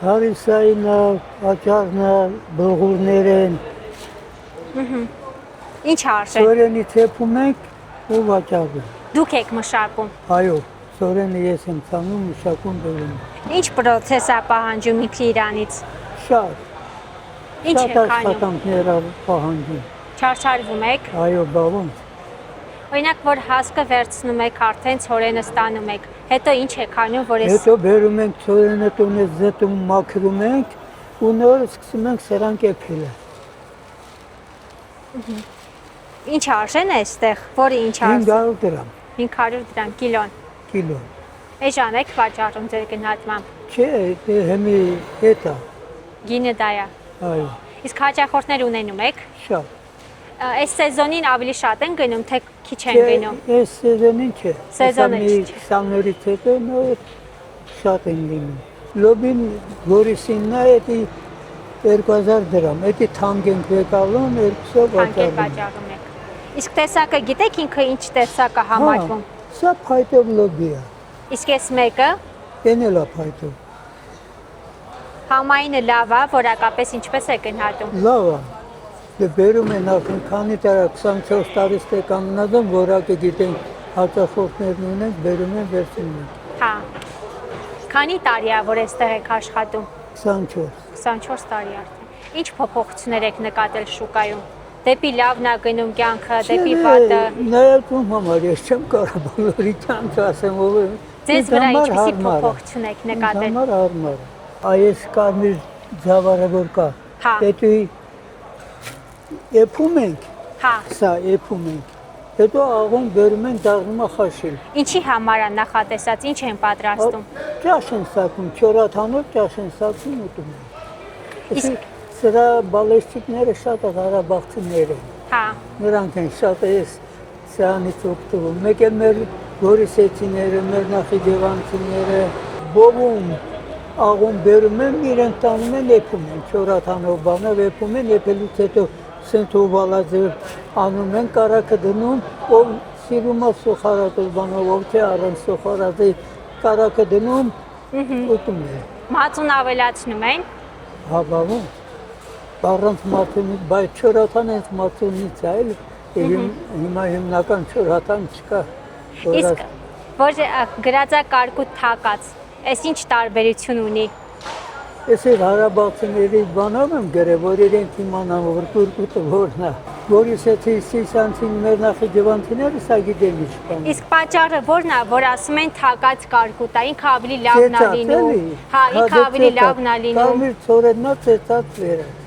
Հարիսային, աճարնը, բլղուրներեն, Ինչ արժեն։ սորենի թեփում ենք ու վաճառում։ Դուք եք մշակում։ Այո, սորենը ես եմ ցանում, մշակում բերում։ Ինչ պրոցես է պահանջում ինքը իրանից։ Շատ, Ինչ շատ եք անում։ աշխատանքներ պահանջում։ Չարչարվում եք։ Այո, բավոն։ Օրինակ, որ հասկը վերցնում եք, արդեն ցորենը ստանում եք։ Հետո ինչ եք անում, որ ես Հետո բերում ենք սորենը տունը զետում մաքրում ենք ու նոր սկսում ենք սրանք եփել։ ինչ արժեն է այստեղ, որը ինչ արժեն։ 500 դրամ 500 դրամ կիլոն։ կիլո։ Էժան եք վաճառում ձեր գնահատմամբ։ Չէ, դե հիմի հետա։ Գինը դա է։ Այո, Իսկ հաճախորդներ ունենում եք։ շատ։ Այս սեզոնին ավելի շատ են գնում, թե քիչ են գնում։ Այս սեզոնին չէ։ Սեզոնը Հեսա մի չէ։ 20 օրից հետո նոր շատ են լինում։ Լոբին Գորիսինն է, էդի 2000 դրամ, էդի թանկ ենք վեկալում, 200 Հանքեր վաճառում։ վաճառում եք։ Իսկ տեսակը գիտեք ինքը ինչ տեսակ է համարվում։ Սա փայտով լոբի է։ Իսկ այս մեկը Էնել է փայտով։ համայինը լավ է, որակապես ինչպես է գնահատում։ Լավ է։ Դե բերում են արդեն քանի տարի 24 տարի ստե կանգնած եմ, որակը գիտենք, հաճախորդներն ունենք, բերում են վերցնում են։ Հա։ Քանի տարի է, որ այստեղ եք աշխատում։ 24։ 24 տարի արդեն։ Ինչ փոփոխություններ եք նկատել շուկայում։ Դեպի լավն է գնում կյանքը, դեպի վատը։ Նայածում համար ես չեմ կարող բոլորի կյանքը ասեմ, ով է։ Ձեզ վրա ինչպիսի փոփոխություն եք նկատել։ Համար հարմար է։ Այս կարմիր ձավարը որ կա, Հա։ հետո եփում ենք, Հա։ սա եփում ենք։ Հետո աղոն բերում են դառնում է խաշիլ։ Ինչի համար է նախատեսած, ինչ են պատրաստում։ Ճաշ են սակում, չորաթանով ճաշ են սակում ուտում են։ Իսկ Սրա բալեստիկները շատ ղարաբաղցիներ են։ հա, Նրանք են շատ էս սրանից օգտվում։ Մեկ էլ մեր գորիսեցիները, մեր նախիջևանցիները բովում աղոն բերում են, իրենք տանում են, եփում են, չորաթանով բանով եփում են, եփելուց հետո սենթով բալաձև անում են, կարակը դնում, ով սիրում է սոխարատել բանով, ով թե առանց սոխարատի կարակը դնում, ուտում է։ մածուն ավելացնում են։ Հա, բավոն։ Առանց մածունից, բայց չորաթան հենց մածունից է, հիմա հիմնական չորաթան չկա։ Իսկ որ գրածակարգուտ թակած, այս ինչ տարբերություն ունի։ Ես էլ հարաբաղցիների բանով եմ գրել, որ իրենք իմանան, որ կուրկուտը որն է։ Գորիսեցի սիսանցին մեր նախիջևանցիները սա գիտեն ինչ բան։ Իսկ պատճառը որն է, որ ասում են թակած կարկուտ է, ինքը ավելի լավն է լինում։ Հա, ինքը ավելի լավն է լինում։ Կարմիր ցորեննա ծեծած վերած։